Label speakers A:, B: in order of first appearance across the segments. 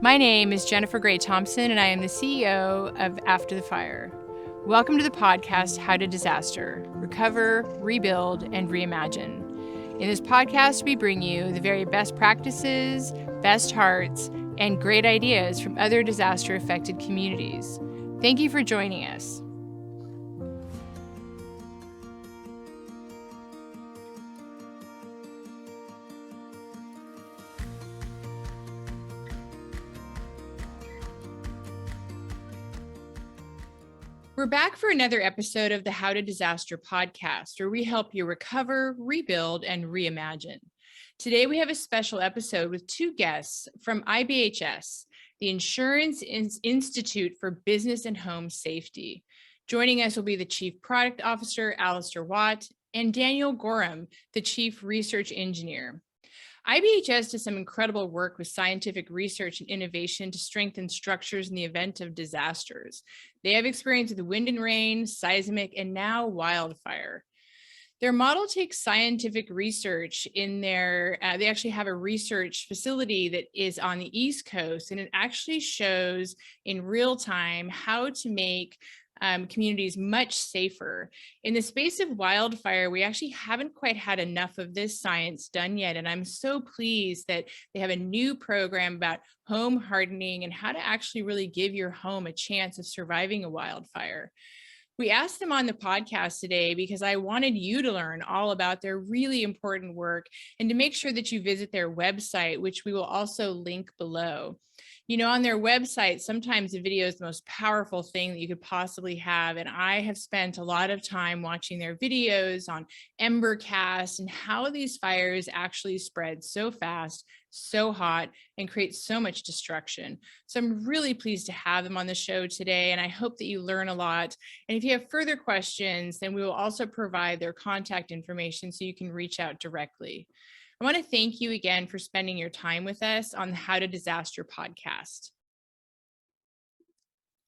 A: My name is Jennifer Gray Thompson, and I am the CEO of After the Fire. Welcome to the podcast, How to Disaster: Recover, Rebuild, and Reimagine. In this podcast, we bring you the very best practices, best hearts, and great ideas from other disaster-affected communities. Thank you for joining us. We're back for another episode of the How to Disaster podcast, where we help you recover, rebuild, and reimagine. Today, we have a special episode with two guests from IBHS, the Insurance Institute for Business and Home Safety. Joining us will be the Chief Product Officer, Alister Watt, and Daniel Gorham, the Chief Research Engineer. IBHS does some incredible work with scientific research and innovation to strengthen structures in the event of disasters. They have experience with wind and rain, seismic, and now wildfire. Their model takes scientific research in their, they actually have a research facility that is on the East Coast, and it actually shows in real time how to make communities much safer. In the space of wildfire, we actually haven't quite had enough of this science done yet. And I'm so pleased that they have a new program about home hardening and how to actually really give your home a chance of surviving a wildfire. We asked them on the podcast today because I wanted you to learn all about their really important work and to make sure that you visit their website, which we will also link below. You know, on their website, sometimes the video is the most powerful thing that you could possibly have. And I have spent a lot of time watching their videos on Ember and how these fires actually spread so fast, so hot, and create so much destruction. So I'm really pleased to have them on the show today, and I hope that you learn a lot. And if you have further questions, then we will also provide their contact information so you can reach out directly. I want to thank you again for spending your time with us on the How to Disaster podcast.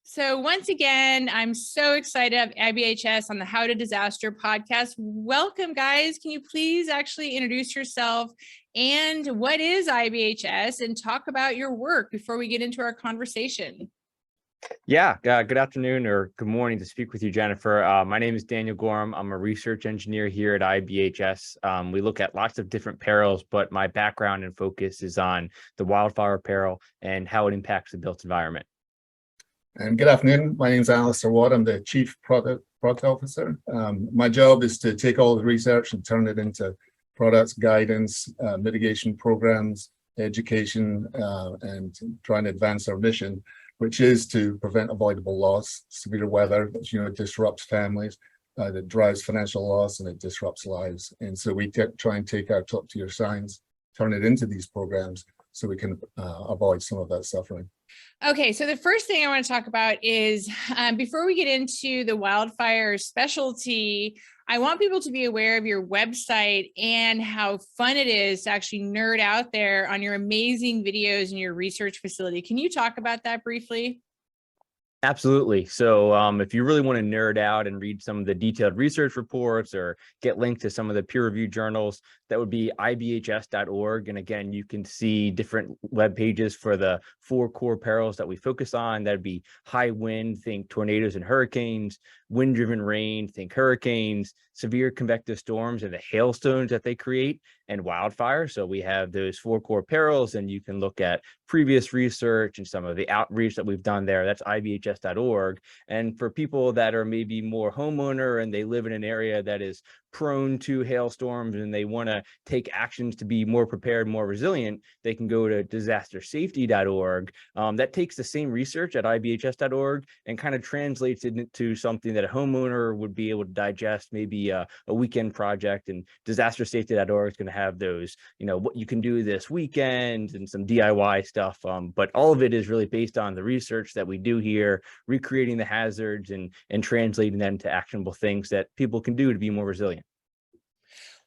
A: So once again, I'm so excited to have IBHS on the How to Disaster podcast. Welcome, guys. Can you please actually introduce yourself and what is IBHS and talk about your work before we get into our conversation?
B: Yeah, good afternoon or good morning to speak with you, Jennifer. My name is Daniel Gorham. I'm a research engineer here at IBHS. We look at lots of different perils, but my background and focus is on the wildfire peril and how it impacts the built environment.
C: And good afternoon. My name is Alister Watt. I'm the Chief Product Officer. My job is to take all the research and turn it into products, guidance, mitigation programs, education, and try and advance our mission, which is to prevent avoidable loss. Severe weather, disrupts families, that drives financial loss, and it disrupts lives. And so we try and take our top-tier science, turn it into these programs so we can avoid some of that suffering.
A: Okay, so the first thing I want to talk about is, before we get into the wildfire specialty, I want people to be aware of your website and how fun it is to actually nerd out there on your amazing videos and your research facility. Can you talk about that briefly?
B: Absolutely. So if you really want to nerd out and read some of the detailed research reports or get linked to some of the peer-reviewed journals, that would be ibhs.org. And again, you can see different web pages for the 4 core perils that we focus on. That'd be high wind, think tornadoes and hurricanes, wind-driven rain, think hurricanes, severe convective storms and the hailstones that they create, and wildfire. So we have those 4 core perils, and you can look at previous research and some of the outreach that we've done there. That's ibhs.org. And for people that are maybe more homeowner and they live in an area that is prone to hailstorms and they want to take actions to be more prepared, more resilient, they can go to disastersafety.org. That takes the same research at ibhs.org and kind of translates it into something that a homeowner would be able to digest, maybe a weekend project. And disastersafety.org is going to have those, what you can do this weekend and some DIY stuff. But all of it is really based on the research that we do here, recreating the hazards and translating that into actionable things that people can do to be more resilient.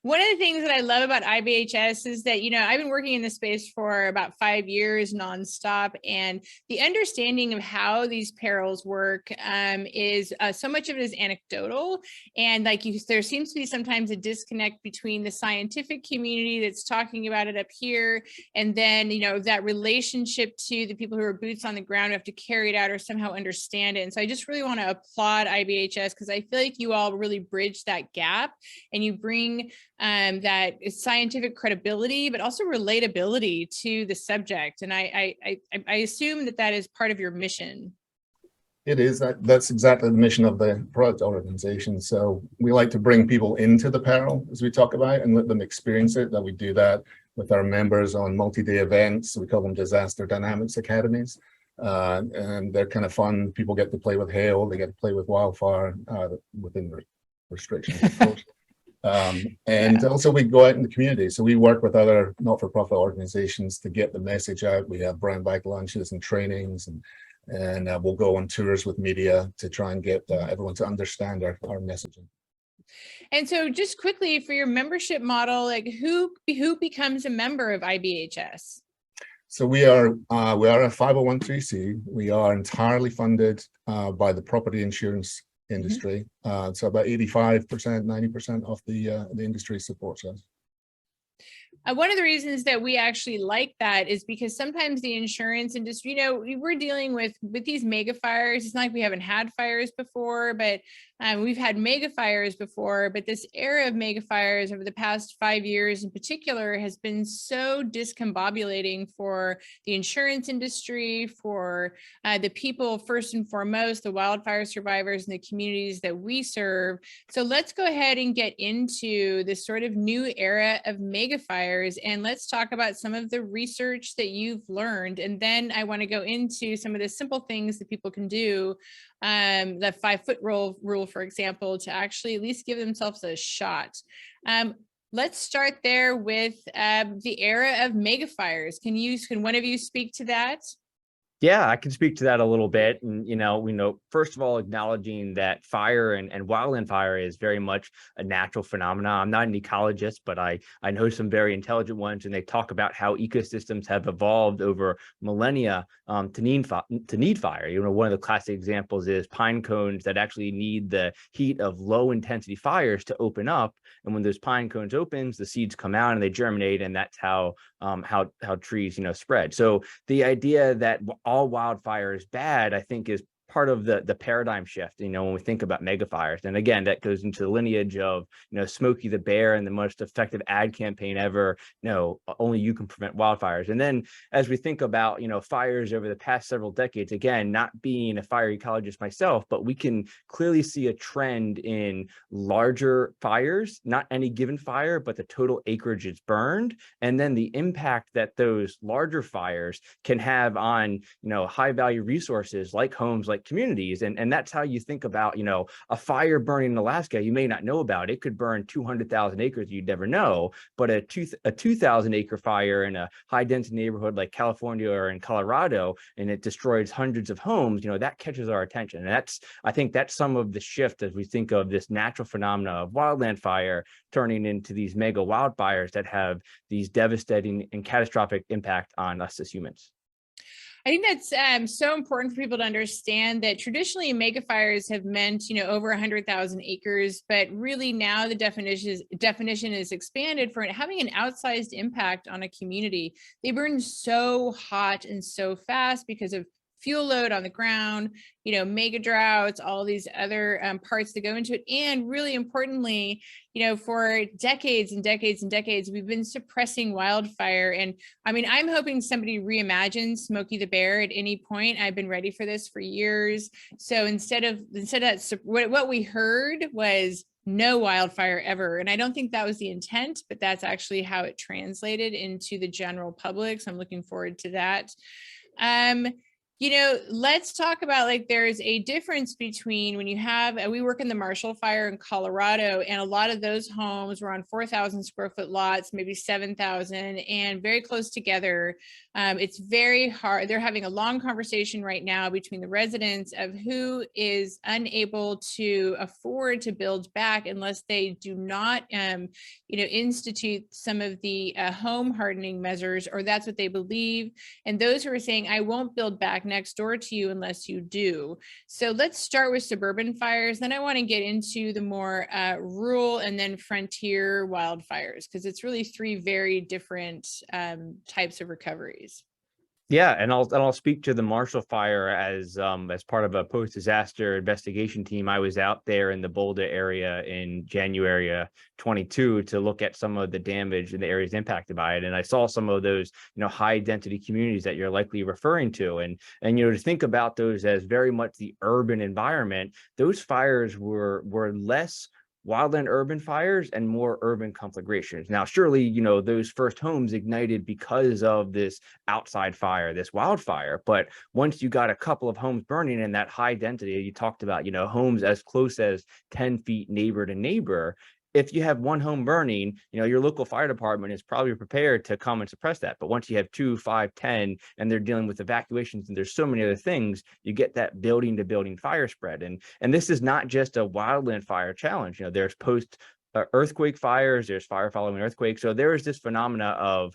A: One of the things that I love about IBHS is that, I've been working in this space for about 5 years nonstop, and the understanding of how these perils work is so much of it is anecdotal. And there seems to be sometimes a disconnect between the scientific community that's talking about it up here, and then, that relationship to the people who are boots on the ground who have to carry it out or somehow understand it. And so I just really want to applaud IBHS, because I feel like you all really bridge that gap, and you bring that scientific credibility, but also relatability to the subject. And I assume that is part of your mission.
C: It is. That's exactly the mission of the product organization. So we like to bring people into the peril, as we talk about, and let them experience it. That we do that with our members on multi-day events. We call them disaster dynamics academies. And they're kind of fun. People get to play with hail. They get to play with wildfire within restrictions, of course. And also we go out in the community. So we work with other not-for-profit organizations to get the message out. We have brown bag lunches and trainings, and we'll go on tours with media to try and get everyone to understand our messaging.
A: And so just quickly, for your membership model, who becomes a member of IBHS?
C: So we are a 501(c)(3). We are entirely funded by the property insurance industry. So about 85%, 90% of the industry supports us.
A: One of the reasons that we actually like that is because sometimes the insurance industry, we're dealing with these mega fires. It's not like we haven't had fires before, but we've had mega fires before. But this era of mega fires over the past 5 years in particular has been so discombobulating for the insurance industry, for the people, first and foremost, the wildfire survivors and the communities that we serve. So let's go ahead and get into this sort of new era of mega fires. And let's talk about some of the research that you've learned. And then I want to go into some of the simple things that people can do, the 5-foot rule, for example, to actually at least give themselves a shot. Let's start there with the era of megafires. Can one of you speak to that?
B: Yeah, I can speak to that a little bit. And, first of all, acknowledging that fire and wildland fire is very much a natural phenomenon. I'm not an ecologist, but I know some very intelligent ones, and they talk about how ecosystems have evolved over millennia to need fire. One of the classic examples is pine cones that actually need the heat of low intensity fires to open up. And when those pine cones opens, the seeds come out and they germinate, and that's how trees, spread. So the idea that all wildfire is bad, I think, is part of the paradigm shift, when we think about mega fires. And again, that goes into the lineage of, Smokey the Bear and the most effective ad campaign ever, only you can prevent wildfires. And then as we think about, fires over the past several decades, again, not being a fire ecologist myself, but we can clearly see a trend in larger fires, not any given fire, but the total acreage is burned. And then the impact that those larger fires can have on, high value resources like homes, like communities. And that's how you think about, a fire burning in Alaska. You may not know about it. Could burn 200,000 acres. You'd never know. But a 2,000 acre fire in a high density neighborhood like California or in Colorado, and it destroys hundreds of homes, that catches our attention. And I think that's some of the shift as we think of this natural phenomena of wildland fire turning into these mega wildfires that have these devastating and catastrophic impact on us as humans.
A: I think that's so important for people to understand that traditionally mega fires have meant, over 100,000 acres, but really now the definition is expanded for having an outsized impact on a community. They burn so hot and so fast because of fuel load on the ground, mega droughts, all these other parts that go into it. And really importantly, for decades and decades and decades, we've been suppressing wildfire. And I mean, I'm hoping somebody reimagines Smokey the Bear at any point. I've been ready for this for years. So instead of that, what we heard was no wildfire ever. And I don't think that was the intent, but that's actually how it translated into the general public. So I'm looking forward to that. Let's talk about, like, there's a difference between when you have, we work in the Marshall Fire in Colorado, and a lot of those homes were on 4,000 square foot lots, maybe 7,000, and very close together. It's very hard. They're having a long conversation right now between the residents of who is unable to afford to build back unless they do not, institute some of the home hardening measures, or that's what they believe. And those who are saying, I won't build back next door to you unless you do. So let's start with suburban fires. Then I want to get into the more rural and then frontier wildfires, because it's really three very different types of recoveries.
B: Yeah, and I'll speak to the Marshall Fire as part of a post-disaster investigation team. I was out there in the Boulder area in January 22 to look at some of the damage in the areas impacted by it, and I saw some of those high density communities that you're likely referring to, and to think about those as very much the urban environment. Those fires were less wildland urban fires and more urban conflagrations. Now, surely, those first homes ignited because of this outside fire, this wildfire. But once you got a couple of homes burning in that high density, you talked about, homes as close as 10 feet neighbor to neighbor. If you have one home burning, your local fire department is probably prepared to come and suppress that. But once you have 2, 5, 10, and they're dealing with evacuations and there's so many other things, you get that building to building fire spread. And this is not just a wildland fire challenge. There's post earthquake fires, there's fire following earthquake. So there is this phenomena of,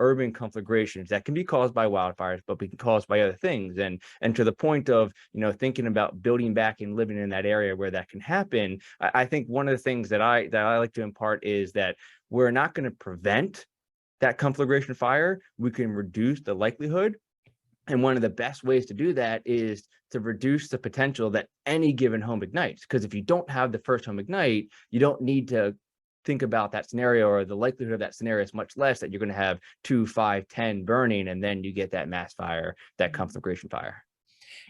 B: urban conflagrations that can be caused by wildfires, but be caused by other things. And to the point of, thinking about building back and living in that area where that can happen, I think one of the things that I like to impart is that we're not going to prevent that conflagration fire. We can reduce the likelihood. And one of the best ways to do that is to reduce the potential that any given home ignites. Because if you don't have the first home ignite, you don't need to think about that scenario, or the likelihood of that scenario is much less that you're going to have 2, 5, 10 burning, and then you get that mass fire, that conflagration fire.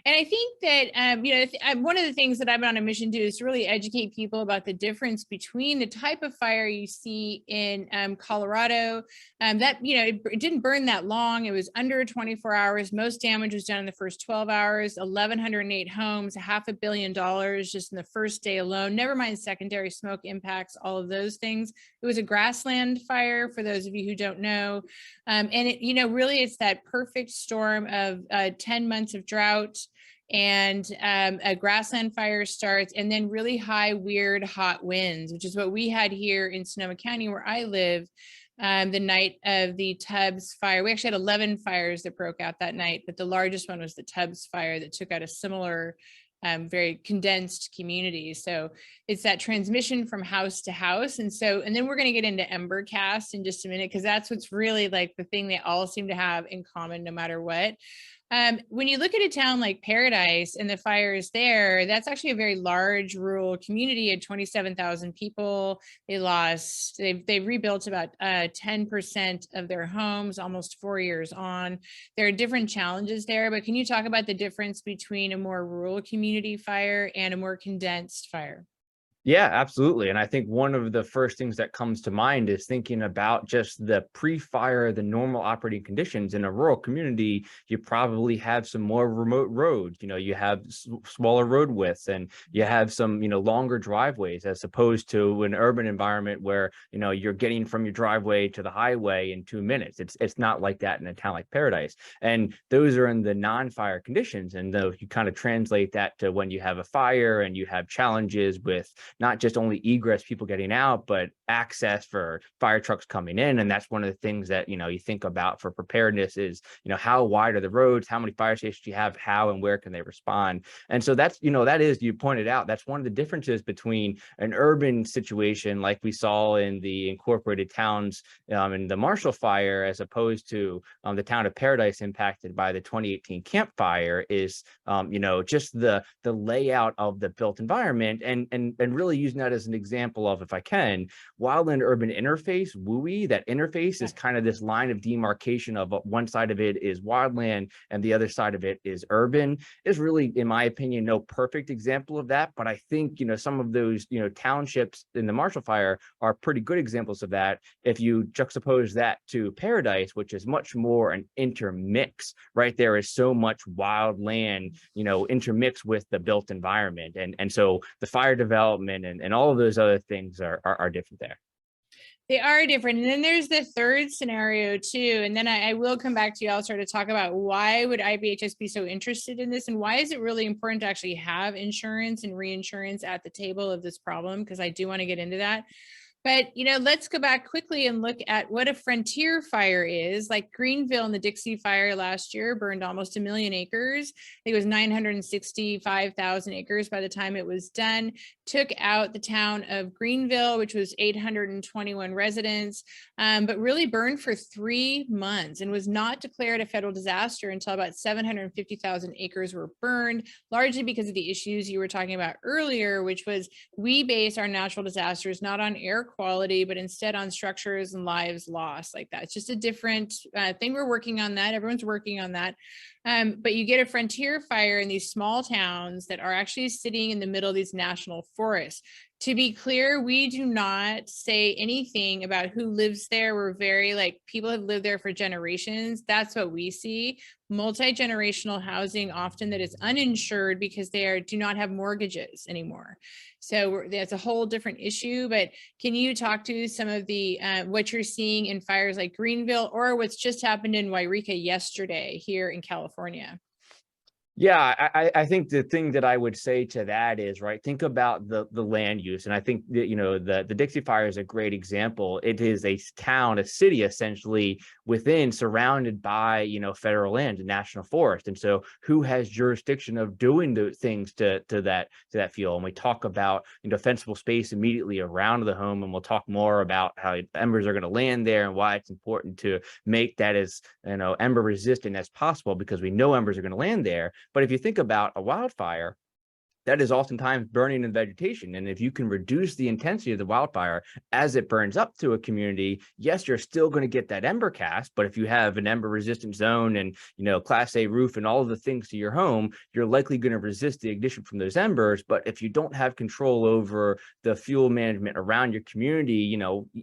A: And I think that, one of the things that I'm on a mission to do is to really educate people about the difference between the type of fire you see in Colorado. It didn't burn that long. It was under 24 hours. Most damage was done in the first 12 hours, 1,108 homes, $500 million just in the first day alone, never mind secondary smoke impacts, all of those things. It was a grassland fire, for those of you who don't know. And it, really, it's that perfect storm of 10 months of drought, and a grassland fire starts, and then really high, weird, hot winds, which is what we had here in Sonoma County, where I live, the night of the Tubbs fire. We actually had 11 fires that broke out that night, but the largest one was the Tubbs fire that took out a similar very condensed community. So it's that transmission from house to house. And then we're going to get into Ember cast in just a minute, because that's what's really like the thing they all seem to have in common no matter what. When you look at a town like Paradise and the fires there, that's actually a very large rural community of 27,000 people. They've rebuilt about 10% of their homes almost 4 years on. There are different challenges there, but can you talk about the difference between a more rural community fire and a more condensed fire?
B: Yeah, absolutely. And I think one of the first things that comes to mind is thinking about just the pre-fire, the normal operating conditions. In a rural community, you probably have some more remote roads, you have smaller road widths, and you have some, longer driveways, as opposed to an urban environment where, you're getting from your driveway to the highway in 2 minutes. It's not like that in a town like Paradise. And those are in the non-fire conditions. And though you kind of translate that to when you have a fire and you have challenges with not just only egress, people getting out, but access for fire trucks coming in. And that's one of the things that, you think about for preparedness is, how wide are the roads? How many fire stations do you have? How and where can they respond? And so that's, that is, you pointed out, that's one of the differences between an urban situation like we saw in the incorporated towns in the Marshall Fire, as opposed to the town of Paradise impacted by the 2018 Camp Fire, is, just the layout of the built environment, and really really using that as an example of, if I can, wildland urban interface, WUI. That interface is kind of this line of demarcation of one side of it is wildland and the other side of it is urban. Is really, in my opinion, no perfect example of that, but I think, some of those, townships in the Marshall Fire are pretty good examples of that. If you juxtapose that to Paradise, which is much more an intermix, right? There is so much wild land, intermixed with the built environment. And so the fire development and all of those other things are different there.
A: They are different. And then there's the third scenario too. And then I will come back to you, Alister, to talk about why would IBHS be so interested in this, and why is it really important to actually have insurance and reinsurance at the table of this problem? Because I do want to get into that. But, let's go back quickly and look at what a frontier fire is. Like Greenville and the Dixie Fire last year burned almost 1 million acres. I think it was 965,000 acres by the time it was done. Took out the town of Greenville, which was 821 residents, but really burned for 3 months and was not declared a federal disaster until about 750,000 acres were burned, largely because of the issues you were talking about earlier, which was we base our natural disasters not on air quality, but instead on structures and lives lost like that. It's just a different thing. We're working on that. Everyone's working on that. But you get a frontier fire in these small towns that are actually sitting in the middle of these national forests. To be clear, we do not say anything about who lives there. We're very people have lived there for generations. That's what we see. Multi-generational housing often that is uninsured because they do not have mortgages anymore. So that's a whole different issue. But can you talk to some of the what you're seeing in fires like Greenville, or what's just happened in Wairika yesterday here in California?
B: Yeah, I think the thing that I would say to that is, right, think about the land use. And I think that, the Dixie Fire is a great example. It is a town, a city, essentially surrounded by, federal land and national forest. And so who has jurisdiction of doing the things to that field? And we talk about, defensible space immediately around the home. And we'll talk more about how embers are going to land there and why it's important to make that as, ember resistant as possible, because we know embers are going to land there. But if you think about a wildfire, that is oftentimes burning in vegetation. And if you can reduce the intensity of the wildfire as it burns up to a community, yes, you're still going to get that ember cast. But if you have an ember resistant zone and, Class A roof and all of the things to your home, you're likely going to resist the ignition from those embers. But if you don't have control over the fuel management around your community,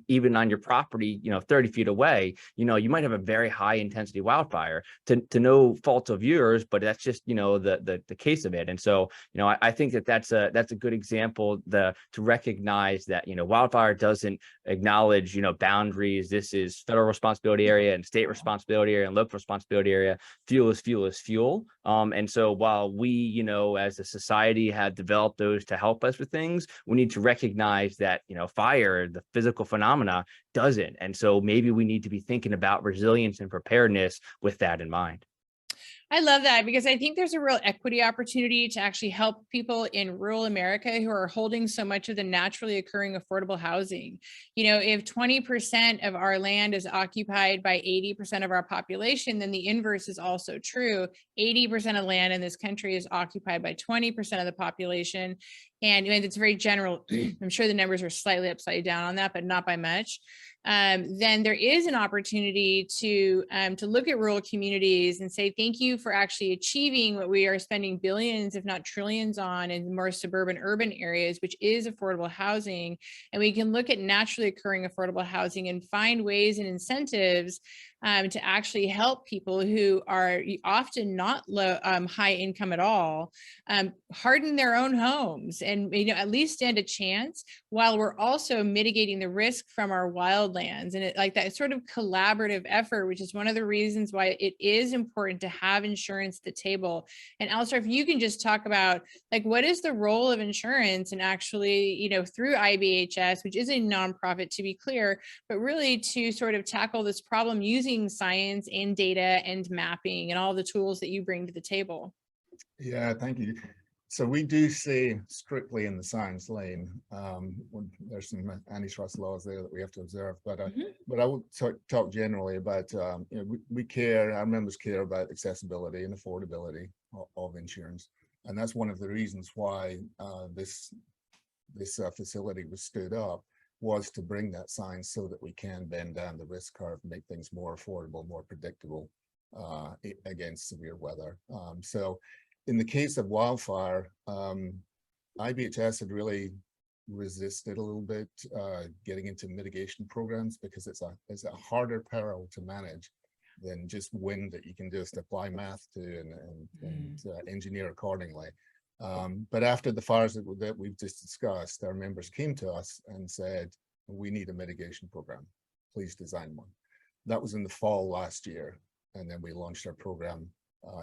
B: even on your property, 30 feet away, you might have a very high intensity wildfire to no fault of yours, but that's just, the case of it. And so, I think that's a good example to recognize that, wildfire doesn't acknowledge, boundaries. This is federal responsibility area and state responsibility area and local responsibility area. Fuel is fuel is fuel. And so while we, as a society have developed those to help us with things, we need to recognize that, fire, the physical phenomena, doesn't. And so maybe we need to be thinking about resilience and preparedness with that in mind.
A: I love that, because I think there's a real equity opportunity to actually help people in rural America who are holding so much of the naturally occurring affordable housing. If 20% of our land is occupied by 80% of our population, then the inverse is also true. 80% of land in this country is occupied by 20% of the population. And it's very general. I'm sure the numbers are slightly upside down on that, but not by much. Then there is an opportunity to look at rural communities and say, thank you for actually achieving what we are spending billions, if not trillions on in more suburban urban areas, which is affordable housing. And we can look at naturally occurring affordable housing and find ways and incentives to actually help people who are often not low, high income at all, harden their own homes and at least stand a chance, while we're also mitigating the risk from our wildlands. And like that sort of collaborative effort, which is one of the reasons why it is important to have insurance at the table. And Alister, if you can just talk about what is the role of insurance and actually, through IBHS, which is a nonprofit to be clear, but really to sort of tackle this problem using science and data and mapping and all the tools that you bring to the table.
C: Yeah, thank you. So we do say strictly in the science lane. There's some antitrust laws there that we have to observe, but I will talk generally about we care. Our members care about accessibility and affordability of insurance, and that's one of the reasons why this this facility was stood up was to bring that science so that we can bend down the risk curve and make things more affordable, more predictable against severe weather. So in the case of wildfire, IBHS had really resisted a little bit getting into mitigation programs because it's a harder peril to manage than just wind that you can just apply math to and engineer accordingly. But after the fires that we've just discussed, our members came to us and said, we need a mitigation program. Please design one. That was in the fall last year. And then we launched our program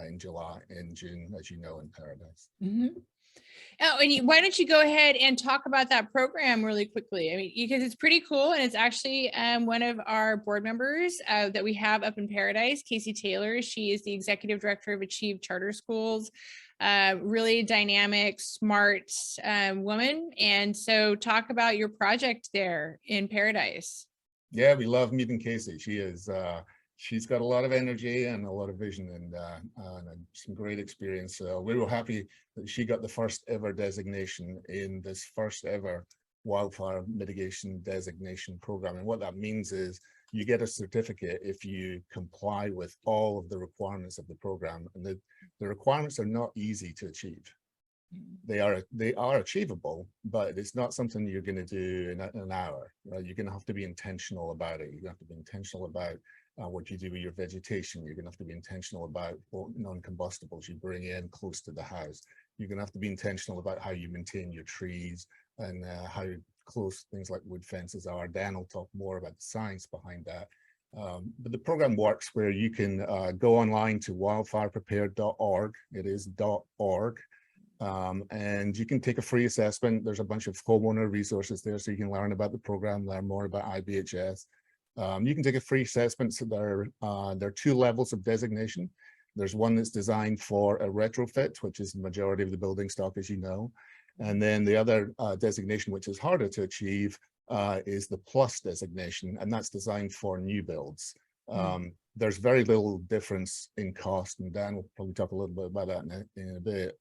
C: in June, as you know, in Paradise.
A: Mm-hmm. Oh, and why don't you go ahead and talk about that program really quickly? I mean, because it's pretty cool, and it's actually one of our board members that we have up in Paradise, Casey Taylor. She is the executive director of Achieve Charter Schools. Really dynamic, smart woman. And so, talk about your project there in Paradise.
C: Yeah, we love meeting Casey. She's got a lot of energy and a lot of vision and some great experience. We were happy that she got the first ever designation in this first ever wildfire mitigation designation program. And what that means is you get a certificate if you comply with all of the requirements of the program. And the requirements are not easy to achieve. They are achievable, but it's not something you're going to do in an hour. Right? You're going to have to be intentional about it. You're going to have to be intentional about what you do with your vegetation. You're going to have to be intentional about what non-combustibles you bring in close to the house. You're going to have to be intentional about how you maintain your trees and how close things like wood fences are. Dan will talk more about the science behind that. But the program works where you can go online to wildfireprepared.org. It is .org. And you can take a free assessment. There's a bunch of homeowner resources there so you can learn about the program, learn more about IBHS. You can take a free assessment. So there are two levels of designation. There's one that's designed for a retrofit, which is the majority of the building stock, as you know. And then the other designation, which is harder to achieve, is the plus designation, and that's designed for new builds. There's very little difference in cost, and Dan will probably talk a little bit about that in a bit.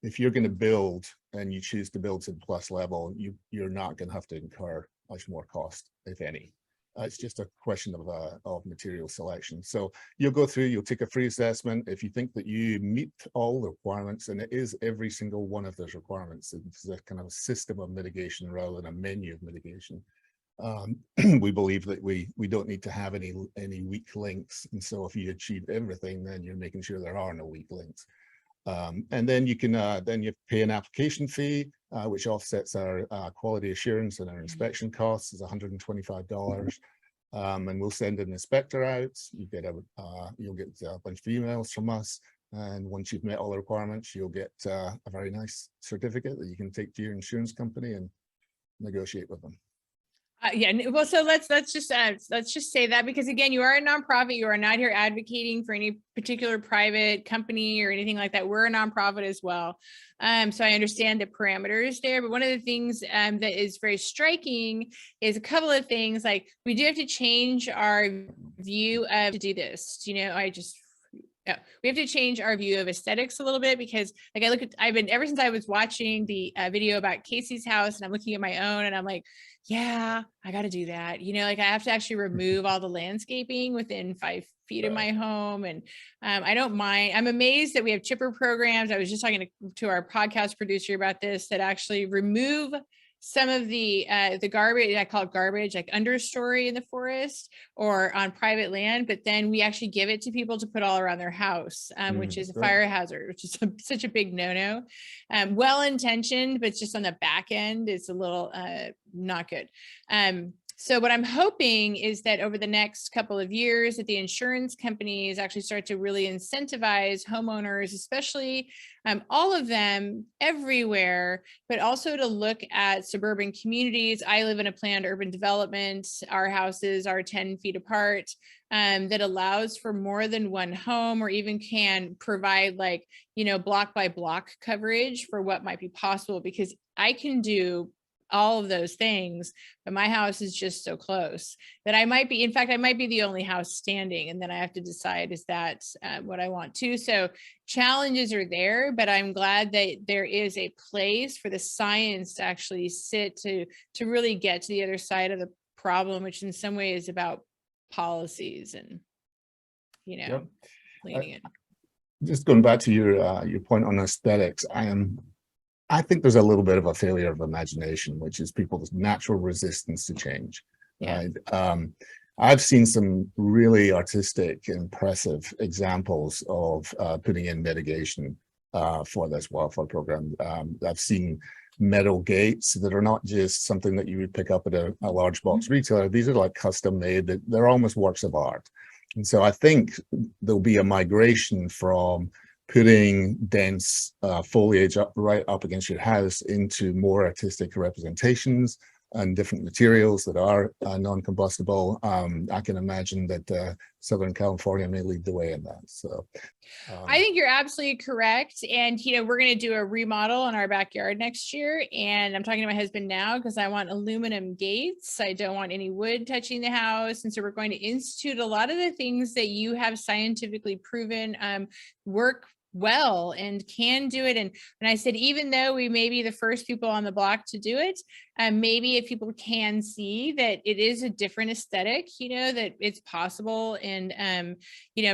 C: If you're going to build and you choose to build to the plus level, you're not going to have to incur much more cost, if any. It's just a question of material selection. So you'll go through, you'll take a free assessment. If you think that you meet all the requirements, and it is every single one of those requirements, it's a kind of a system of mitigation rather than a menu of mitigation. We believe that we don't need to have any weak links. And so if you achieve everything, then you're making sure there are no weak links. And then you can then you pay an application fee, which offsets our quality assurance and our inspection costs is $125. And we'll send an inspector out. You'll get a bunch of emails from us. And once you've met all the requirements, you'll get a very nice certificate that you can take to your insurance company and negotiate with them.
A: Yeah, well, so let's just say that, because again, you are a nonprofit. You are not here advocating for any particular private company or anything like that. We're a nonprofit as well. So I understand the parameters there, but one of the things that is very striking is a couple of things. Like, we do have to change our view of to do this. You know, we have to change our view of aesthetics a little bit, because like ever since I was watching the video about Casey's house, and I'm looking at my own and I'm like, yeah, I got to do that. You know, like I have to actually remove all the landscaping within 5 feet of my home. And I don't mind. I'm amazed that we have chipper programs. I was just talking to our podcast producer about this, that actually remove some of the garbage, I call it garbage, like understory in the forest or on private land, but then we actually give it to people to put all around their house, which is a fire hazard, which is such a big no-no. Well-intentioned, but just on the back end, it's a little not good. So what I'm hoping is that over the next couple of years, that the insurance companies actually start to really incentivize homeowners, especially all of them everywhere, but also to look at suburban communities. I live in a planned urban development. Our houses are 10 feet apart, that allows for more than one home, or even can provide, like, you know, block by block coverage for what might be possible, because I can do all of those things, but my house is just so close that I might be, in fact, I might be the only house standing. And then I have to decide, is that what I want to? So challenges are there, but I'm glad that there is a place for the science to actually sit to really get to the other side of the problem, which in some way is about policies and, cleaning it.
C: Just going back to your point on aesthetics, I think there's a little bit of a failure of imagination, which is people's natural resistance to change.
A: Yeah.
C: Right? I've seen some really artistic, impressive examples of putting in mitigation for this wildfire program. I've seen metal gates that are not just something that you would pick up at a large box retailer. These are like custom made, that they're almost works of art. And so I think there'll be a migration from putting dense foliage right up against your house into more artistic representations and different materials that are non-combustible. I can imagine that Southern California may lead the way in that. So
A: I think you're absolutely correct. And, we're going to do a remodel in our backyard next year. And I'm talking to my husband now because I want aluminum gates. I don't want any wood touching the house. And so we're going to institute a lot of the things that you have scientifically proven work well and can do it. And I said, even though we may be the first people on the block to do it, maybe if people can see that it is a different aesthetic, that it's possible. And,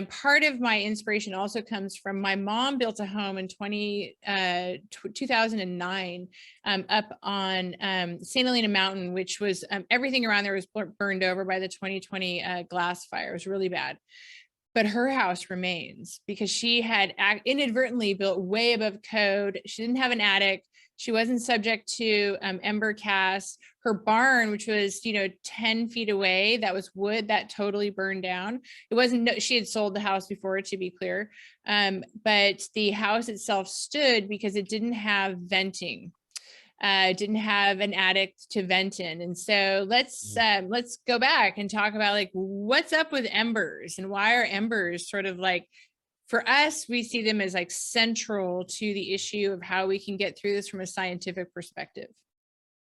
A: part of my inspiration also comes from my mom built a home in 2009 up on St. Helena Mountain, which was everything around there was burned over by the 2020 glass fire. It was really bad. But her house remains because she had inadvertently built way above code. She didn't have an attic. She wasn't subject to Ember cast. Her barn, which was, 10 feet away, that was wood, that totally burned down. It wasn't, she had sold the house before, to be clear. But the house itself stood because it didn't have venting. Didn't have an attic to vent in. And so let's go back and talk about like, what's up with embers and why are embers sort of like, for us, we see them as like central to the issue of how we can get through this from a scientific perspective.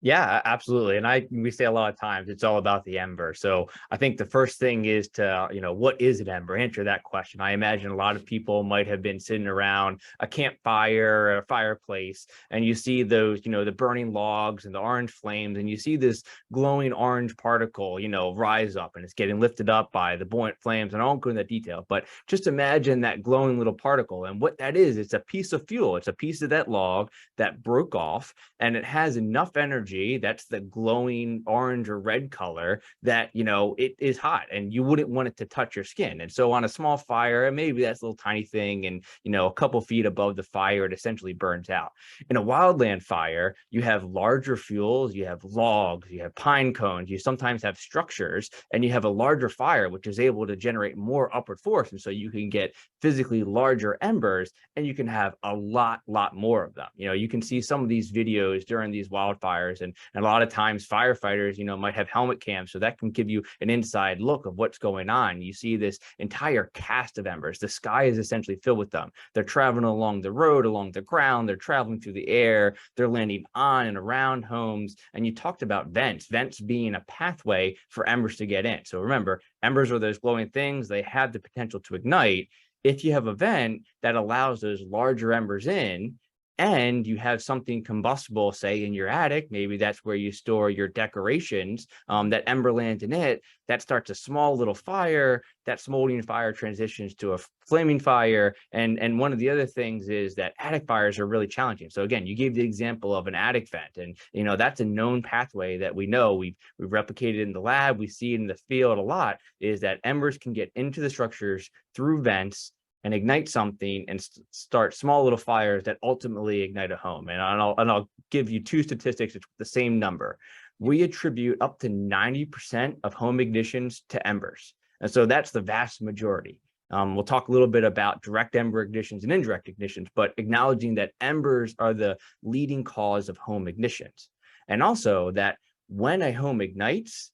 B: Yeah, absolutely. And we say a lot of times it's all about the ember. So I think the first thing is to, what is an ember? Answer that question. I imagine a lot of people might have been sitting around a campfire or a fireplace, and you see those, the burning logs and the orange flames, and you see this glowing orange particle, rise up, and it's getting lifted up by the buoyant flames. And I won't go into that detail, but just imagine that glowing little particle. And what that is, it's a piece of fuel. It's a piece of that log that broke off, and it has enough energy, that's the glowing orange or red color, that it is hot and you wouldn't want it to touch your skin. And so on a small fire, maybe that's a little tiny thing, and a couple feet above the fire, it essentially burns out. In a wildland fire, you have larger fuels, you have logs, you have pine cones, you sometimes have structures, and you have a larger fire which is able to generate more upward force, and so you can get physically larger embers, and you can have a lot more of them. You can see some of these videos during these wildfires, and a lot of times firefighters, might have helmet cams, so that can give you an inside look of what's going on. You see this entire cast of embers. The sky is essentially filled with them. They're traveling along the road, along the ground, they're traveling through the air, they're landing on and around homes. And you talked about vents being a pathway for embers to get in. So remember, embers are those glowing things. They have the potential to ignite. If you have a vent that allows those larger embers in, and you have something combustible, say in your attic, maybe that's where you store your decorations, that ember lands in it, that starts a small little fire, that smoldering fire transitions to a flaming fire. And one of the other things is that attic fires are really challenging. So again, you gave the example of an attic vent, and that's a known pathway that we know, we've replicated in the lab, we see it in the field a lot, is that embers can get into the structures through vents and ignite something and start small little fires that ultimately ignite a home. And I'll give you two statistics. It's the same number. We attribute up to 90% of home ignitions to embers. And so that's the vast majority. We'll talk a little bit about direct ember ignitions and indirect ignitions, but acknowledging that embers are the leading cause of home ignitions. And also that when a home ignites,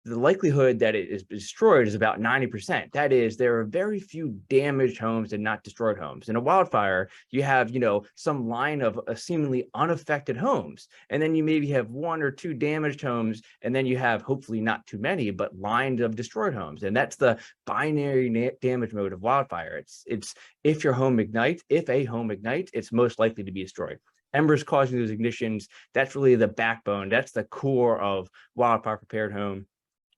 B: the likelihood that it is destroyed is about 90%. That is, there are very few damaged homes and not destroyed homes. In a wildfire, you have, some line of seemingly unaffected homes, and then you maybe have 1 or 2 damaged homes, and then you have hopefully not too many, but lines of destroyed homes. And that's the binary damage mode of wildfire. It's if a home ignites, it's most likely to be destroyed. Embers causing those ignitions, that's really the backbone. That's the core of wildfire prepared home.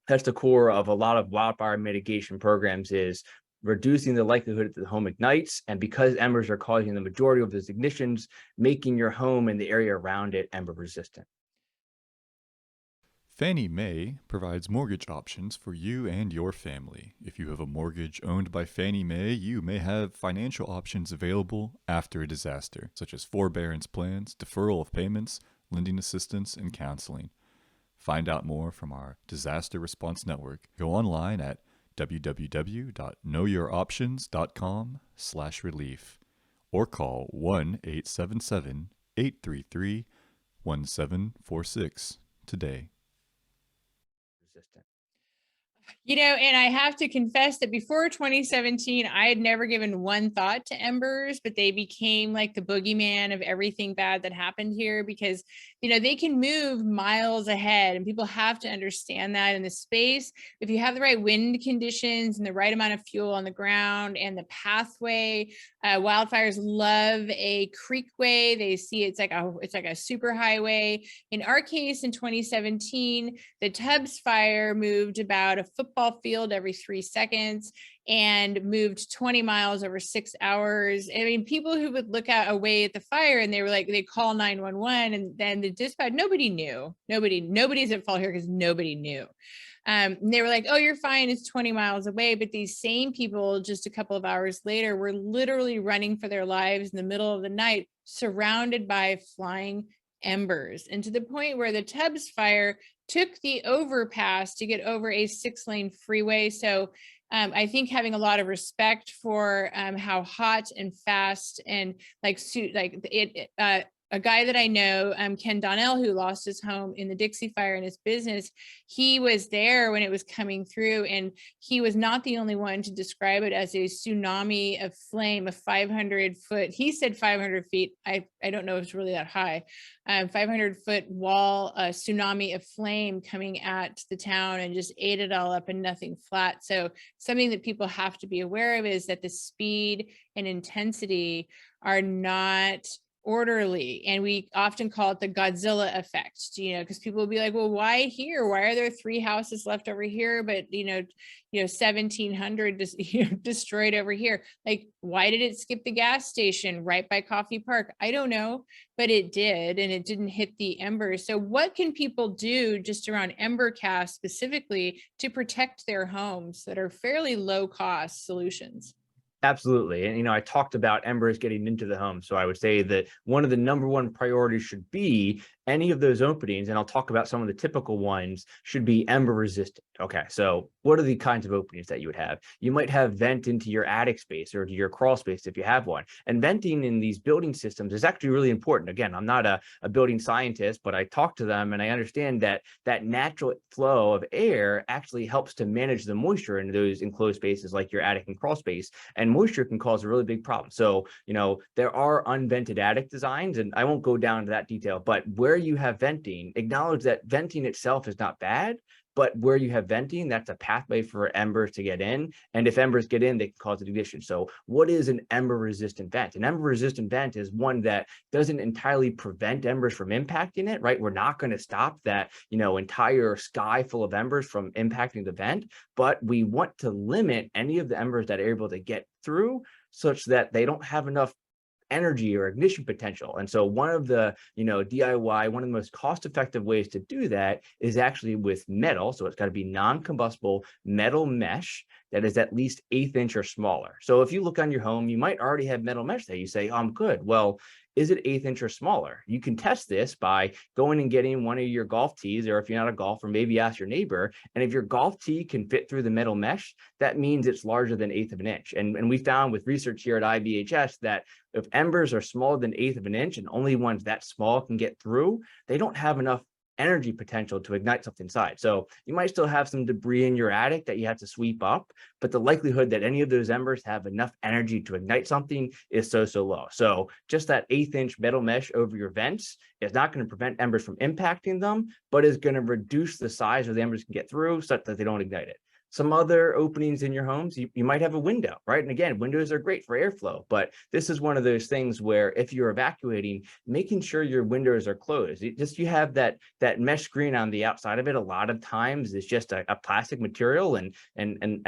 B: That's the core of a lot of wildfire mitigation programs, is reducing the likelihood that the home ignites. And because embers are causing the majority of those ignitions, making your home and the area around it ember resistant.
D: Fannie Mae provides mortgage options for you and your family. If you have a mortgage owned by Fannie Mae, you may have financial options available after a disaster, such as forbearance plans, deferral of payments, lending assistance, and counseling. Find out more from our Disaster Response Network. Go online at www.knowyouroptions.com/relief or call 1-877-833-1746 today.
A: And I have to confess that before 2017, I had never given one thought to embers, but they became like the boogeyman of everything bad that happened here because, they can move miles ahead, and people have to understand that in the space. If you have the right wind conditions and the right amount of fuel on the ground and the pathway, wildfires love a creekway. They see it's like a super highway. In our case, in 2017, the Tubbs fire moved about a football field every 3 seconds and moved 20 miles over 6 hours. I mean, people who would look out away at the fire and they were like, they call 911, and then the dispatch, nobody knew. Nobody's at fault here because nobody knew. And they were like, oh, you're fine, it's 20 miles away. But these same people, just a couple of hours later, were literally running for their lives in the middle of the night, surrounded by flying embers, and to the point where the Tubbs fire took the overpass to get over a 6-lane freeway. So I think having a lot of respect for how hot and fast and a guy that I know, Ken Donnell, who lost his home in the Dixie fire in his business, he was there when it was coming through, and he was not the only one to describe it as a tsunami of flame, a 500-foot, he said 500 feet. I don't know if it's really that high, 500-foot wall, a tsunami of flame coming at the town and just ate it all up and nothing flat. So something that people have to be aware of is that the speed and intensity are not orderly, and we often call it the Godzilla effect, because people will be like, well, why here? Why are there 3 houses left over here, but 1,700 destroyed over here? Like, why did it skip the gas station right by Coffee Park? I don't know, but it did, and it didn't hit the embers. So what can people do just around Embercast specifically to protect their homes that are fairly low cost solutions?
B: Absolutely. And, I talked about embers getting into the home. So I would say that one of the number one priorities should be any of those openings, and I'll talk about some of the typical ones, should be ember resistant. Okay, so what are the kinds of openings that you would have? You might have vent into your attic space or to your crawl space if you have one. And venting in these building systems is actually really important. Again, I'm not a building scientist, but I talk to them and I understand that natural flow of air actually helps to manage the moisture in those enclosed spaces like your attic and crawl space. And moisture can cause a really big problem. So, there are unvented attic designs, and I won't go down to that detail, but where you have venting, acknowledge that venting itself is not bad, but where you have venting, that's a pathway for embers to get in. And if embers get in, they can cause an ignition. So what is an ember resistant vent? An ember resistant vent is one that doesn't entirely prevent embers from impacting it, right? We're not going to stop that, entire sky full of embers from impacting the vent, but we want to limit any of the embers that are able to get through such that they don't have enough energy or ignition potential. And so one of the, DIY, one of the most cost-effective ways to do that is actually with metal. So it's got to be non-combustible metal mesh that is at least 1/8 inch or smaller. So if you look on your home, you might already have metal mesh there. You say, oh, I'm good. Well, is it 1/8 inch or smaller? You can test this by going and getting one of your golf tees, or if you're not a golfer, maybe ask your neighbor. And if your golf tee can fit through the metal mesh, that means it's larger than 1/8 of an inch. And we found with research here at IBHS that if embers are smaller than 1/8 of an inch and only ones that small can get through, they don't have enough energy potential to ignite something inside. So you might still have some debris in your attic that you have to sweep up, but the likelihood that any of those embers have enough energy to ignite something is so low. So just that 1/8 inch metal mesh over your vents is not going to prevent embers from impacting them, but is going to reduce the size of the embers can get through such that they don't ignite it. Some other openings in your homes, you might have a window, right? And again, windows are great for airflow, but this is one of those things where if you're evacuating, making sure your windows are closed. You have that mesh screen on the outside of it. A lot of times it's just a plastic material, and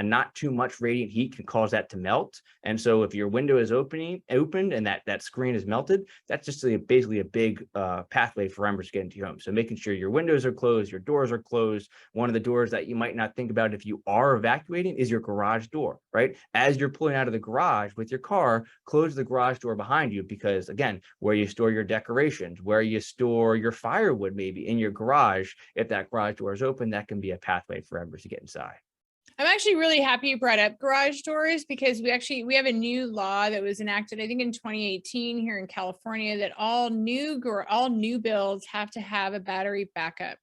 B: not too much radiant heat can cause that to melt. And so if your window is opened and that screen is melted, that's just basically a big pathway for embers to get into your home. So making sure your windows are closed, your doors are closed. One of the doors that you might not think about if you are evacuating is your garage door, right? As you're pulling out of the garage with your car, close the garage door behind you, because again, where you store your decorations, where you store your firewood, maybe in your garage, if that garage door is open, that can be a pathway for embers to get inside.
A: I'm actually really happy you brought up garage doors, because we have a new law that was enacted, I think in 2018 here in California, that all new builds have to have a battery backup.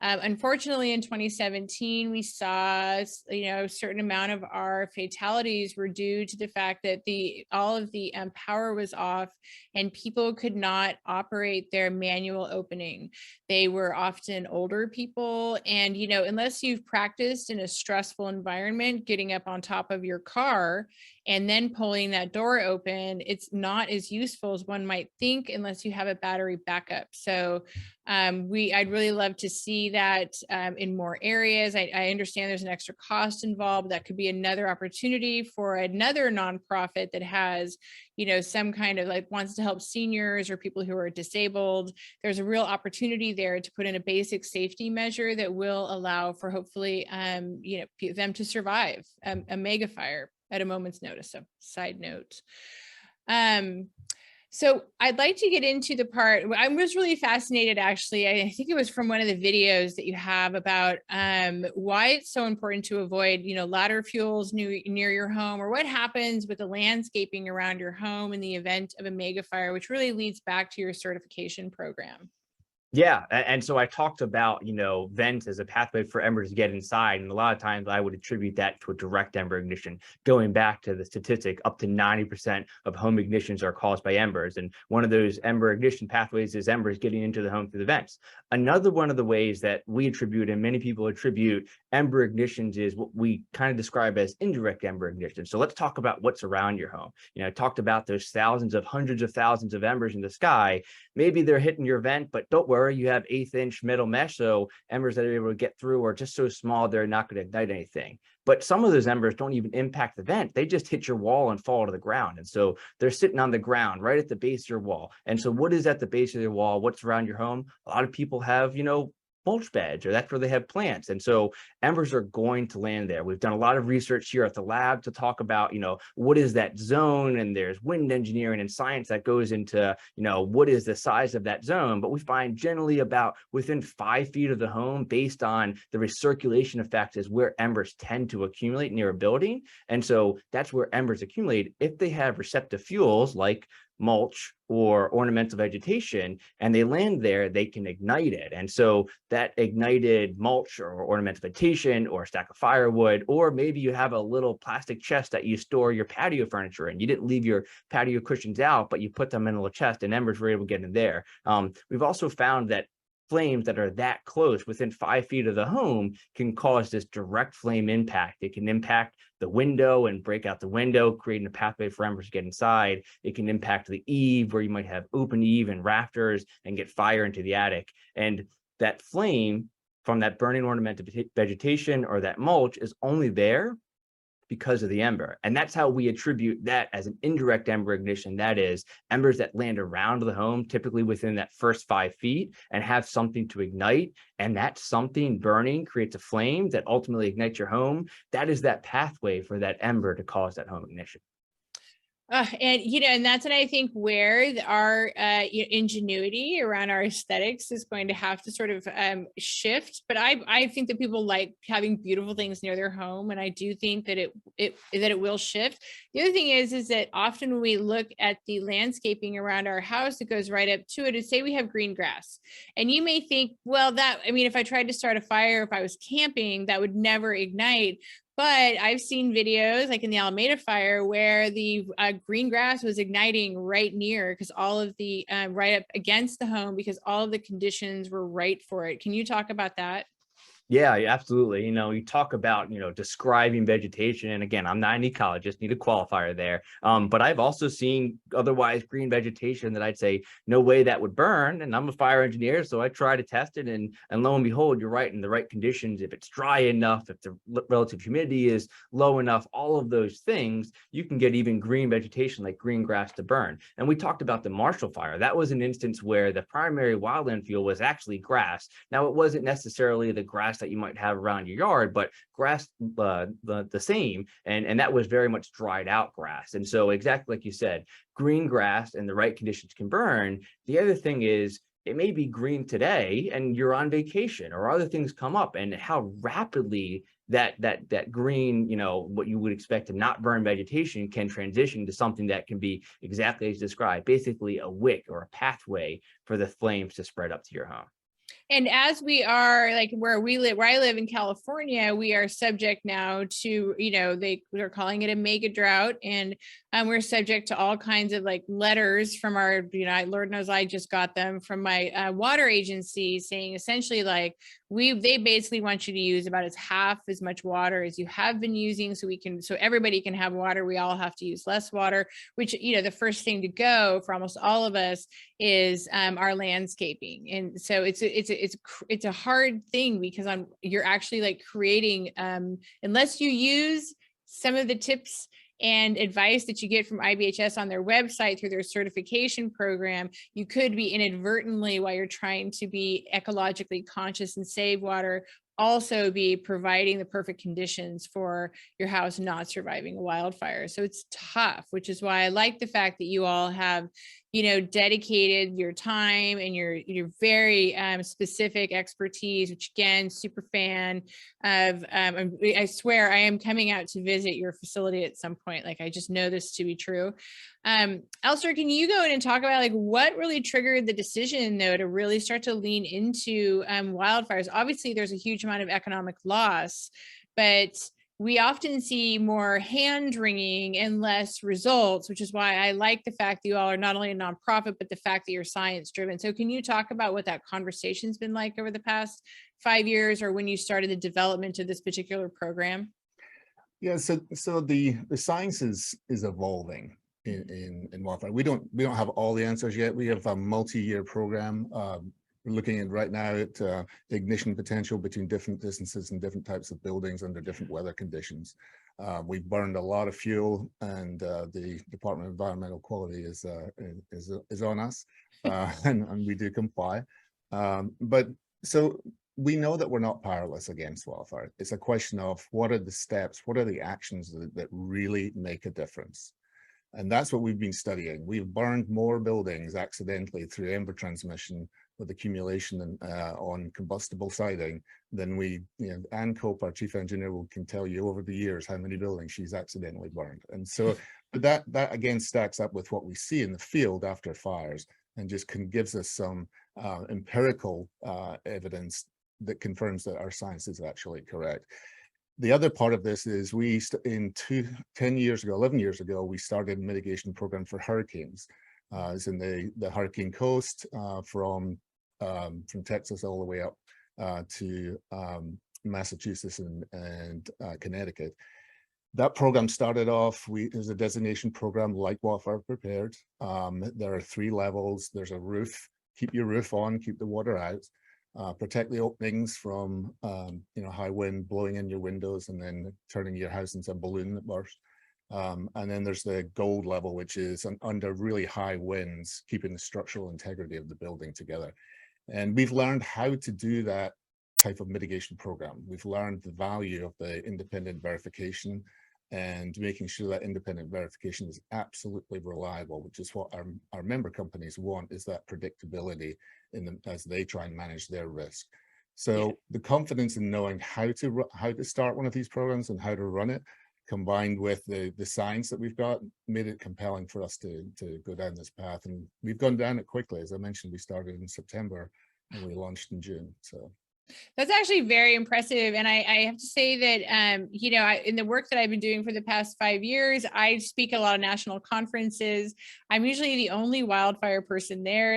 A: Unfortunately, in 2017, we saw, a certain amount of our fatalities were due to the fact that all of the power was off and people could not operate their manual opening. They were often older people, and unless you've practiced in a stressful environment, getting up on top of your car and then pulling that door open, it's not as useful as one might think unless you have a battery backup. So I'd really love to see that in more areas. I understand there's an extra cost involved. That could be another opportunity for another nonprofit that has, some kind of wants to help seniors or people who are disabled. There's a real opportunity there to put in a basic safety measure that will allow for hopefully, them to survive a mega fire at a moment's notice. So side note. So I'd like to get into the part, I was really fascinated, actually. I think it was from one of the videos that you have about why it's so important to avoid, ladder fuels near your home, or what happens with the landscaping around your home in the event of a mega fire, which really leads back to your certification program.
B: Yeah, and so I talked about, vents as a pathway for embers to get inside, and a lot of times I would attribute that to a direct ember ignition. Going back to the statistic, up to 90% of home ignitions are caused by embers, and one of those ember ignition pathways is embers getting into the home through the vents. Another one of the ways that we attribute, and many people attribute, ember ignitions is what we kind of describe as indirect ember ignition. So let's talk about what's around your home. I talked about those hundreds of thousands of embers in the sky. Maybe they're hitting your vent, but don't worry, you have 1/8 inch metal mesh, so embers that are able to get through are just so small they're not going to ignite anything. But some of those embers don't even impact the vent. They just hit your wall and fall to the ground. And so they're sitting on the ground right at the base of your wall. And so what is at the base of your wall? What's around your home? A lot of people have, mulch beds, or that's where they have plants. And so embers are going to land there. We've done a lot of research here at the lab to talk about, what is that zone? And there's wind engineering and science that goes into, what is the size of that zone? But we find generally about within 5 feet of the home, based on the recirculation effect, is where embers tend to accumulate near a building. And so that's where embers accumulate. If they have receptive fuels like mulch or ornamental vegetation, and they land there, they can ignite it. And so that ignited mulch or ornamental vegetation or a stack of firewood, or maybe you have a little plastic chest that you store your patio furniture in. You didn't leave your patio cushions out, but you put them in a little chest, and embers were able to get in there. We've also found that flames that are that close, within 5 feet of the home, can cause this direct flame impact. It can impact the window and break out the window, creating a pathway for embers to get inside. It can impact the eave, where you might have open eave and rafters, and get fire into the attic. And that flame from that burning ornamental vegetation or that mulch is only there because of the ember. And that's how we attribute that as an indirect ember ignition. That is, embers that land around the home, typically within that first 5 feet, and have something to ignite. And that something burning creates a flame that ultimately ignites your home. That is that pathway for that ember to cause that home ignition.
A: And and that's what I think where our ingenuity around our aesthetics is going to have to sort of shift. But I think that people like having beautiful things near their home, and I do think that it will shift. The other thing is that often when we look at the landscaping around our house, it goes right up to it. And say we have green grass, and you may think, well, if I tried to start a fire, if I was camping, that would never ignite. But I've seen videos like in the Alameda fire where the green grass was igniting right near because all of the right up against the home because all of the conditions were right for it. Can you talk about that?
B: Yeah, absolutely. You talk about, describing vegetation. And again, I'm not an ecologist, need a qualifier there. But I've also seen otherwise green vegetation that I'd say, no way that would burn. And I'm a fire engineer, so I try to test it. And lo and behold, you're right, in the right conditions, if it's dry enough, if the relative humidity is low enough, all of those things, you can get even green vegetation like green grass to burn. And we talked about the Marshall Fire. That was an instance where the primary wildland fuel was actually grass. Now, it wasn't necessarily the grass that you might have around your yard, but grass the same, and that was very much dried out grass. And so exactly like you said, green grass and the right conditions can burn. The other thing is it may be green today and you're on vacation or other things come up, and how rapidly that green, what you would expect to not burn vegetation can transition to something that can be exactly as described, basically a wick or a pathway for the flames to spread up to your home.
A: And as we are like where I live in California, we are subject now to, they're calling it a mega drought. And we're subject to all kinds of like letters from our, Lord knows I just got them from my water agency saying essentially like, they basically want you to use about half as much water as you have been using so everybody can have water. We all have to use less water, which, the first thing to go for almost all of us is our landscaping. And so it's a hard thing because you're actually like creating, unless you use some of the tips and advice that you get from IBHS on their website through their certification program, you could be inadvertently, while you're trying to be ecologically conscious and save water, also be providing the perfect conditions for your house not surviving a wildfire. So it's tough, which is why I like the fact that you all have, dedicated your time and your very specific expertise, which again, super fan of. I swear I am coming out to visit your facility at some point. Like I just know this to be true. Alister, can you go in and talk about like what really triggered the decision though to really start to lean into wildfires? Obviously, there's a huge amount of economic loss, but we often see more hand wringing and less results, which is why I like the fact that you all are not only a nonprofit, but the fact that you're science driven. So can you talk about what that conversation's been like over the past 5 years or when you started the development of this particular program?
C: Yeah, so the science is evolving in wildfire. We don't have all the answers yet. We have a multi-year program. We're looking at right now at the ignition potential between different distances and different types of buildings under different weather conditions. We've burned a lot of fuel, and the Department of Environmental Quality is on us, and we do comply. But so we know that we're not powerless against wildfire. It's a question of what are the steps, what are the actions that really make a difference. And that's what we've been studying. We've burned more buildings accidentally through ember transmission with accumulation on combustible siding than we, Ann Cope, our chief engineer, can tell you over the years how many buildings she's accidentally burned. And so that again stacks up with what we see in the field after fires and just gives us some empirical evidence that confirms that our science is actually correct. The other part of this is 11 years ago, we started a mitigation program for hurricanes. It's in the Hurricane Coast from Texas all the way up to Massachusetts and Connecticut. That program started off, it was a designation program like Wildfire Prepared. There are 3 levels. There's a roof, keep your roof on, keep the water out. Protect the openings from high wind blowing in your windows and then turning your house into a balloon that bursts. And then there's the gold level, which is under really high winds, keeping the structural integrity of the building together. And we've learned how to do that type of mitigation program. We've learned the value of the independent verification and making sure that independent verification is absolutely reliable, which is what our member companies want, is that predictability as they try and manage their risk. So the confidence in knowing how to start one of these programs and how to run it, combined with the science that we've got, made it compelling for us to go down this path. And we've gone down it quickly. As I mentioned, we started in September and we launched in June. So
A: that's actually very impressive. And I have to say that, you know, in the work that I've been doing for the past 5 years, I speak at a lot of national conferences. I'm usually the only wildfire person there.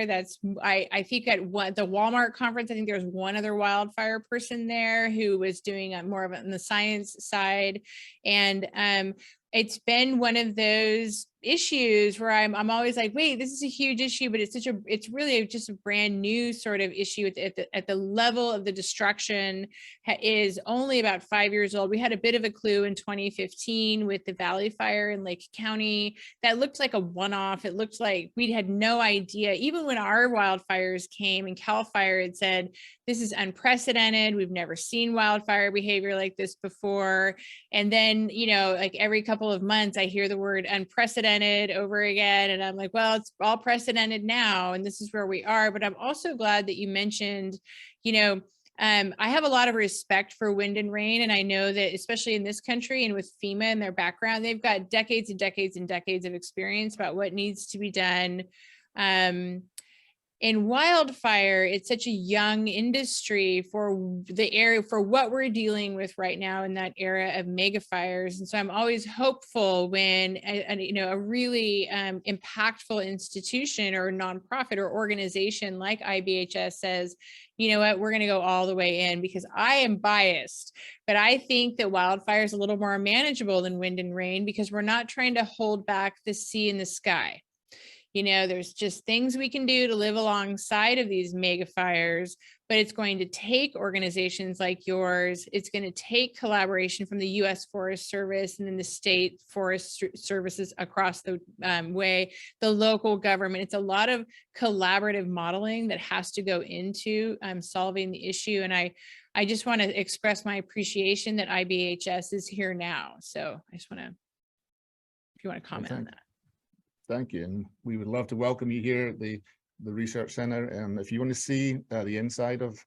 A: I think at the Walmart conference, I think there was one other wildfire person there who was doing more of it on the science side. And it's been one of those issues where I'm always like, wait, this is a huge issue, but it's really just a brand new sort of issue at the level of the destruction is only about 5 years old. We had a bit of a clue in 2015 with the Valley Fire in Lake County. That looked like a one-off. It looked like we had no idea. Even when our wildfires came and CAL FIRE had said, this is unprecedented. We've never seen wildfire behavior like this before. And then, you know, like every couple of months, I hear the word unprecedented over again. And I'm like, well, it's all precedented now. And this is where we are. But I'm also glad that you mentioned, you know, I have a lot of respect for wind and rain. And I know that especially in this country and with FEMA and their background, they've got decades and decades and decades of experience about what needs to be done. In wildfire, it's such a young industry for the area, for what we're dealing with right now in that era of mega fires. And so I'm always hopeful when you know, a really impactful institution or nonprofit or organization like IBHS says, you know what, we're going to go all the way in, because I am biased, but I think that wildfire is a little more manageable than wind and rain because we're not trying to hold back the sea and the sky. You know, there's just things we can do to live alongside of these mega fires, but it's going to take organizations like yours. It's going to take collaboration from the U.S. Forest Service and then the state forest services across the way, the local government. It's a lot of collaborative modeling that has to go into solving the issue. And I just want to express my appreciation that IBHS is here now. So I just want to, if you want to comment on that.
C: Thank you. And we would love to welcome you here at the Research Center. And if you want to see the inside of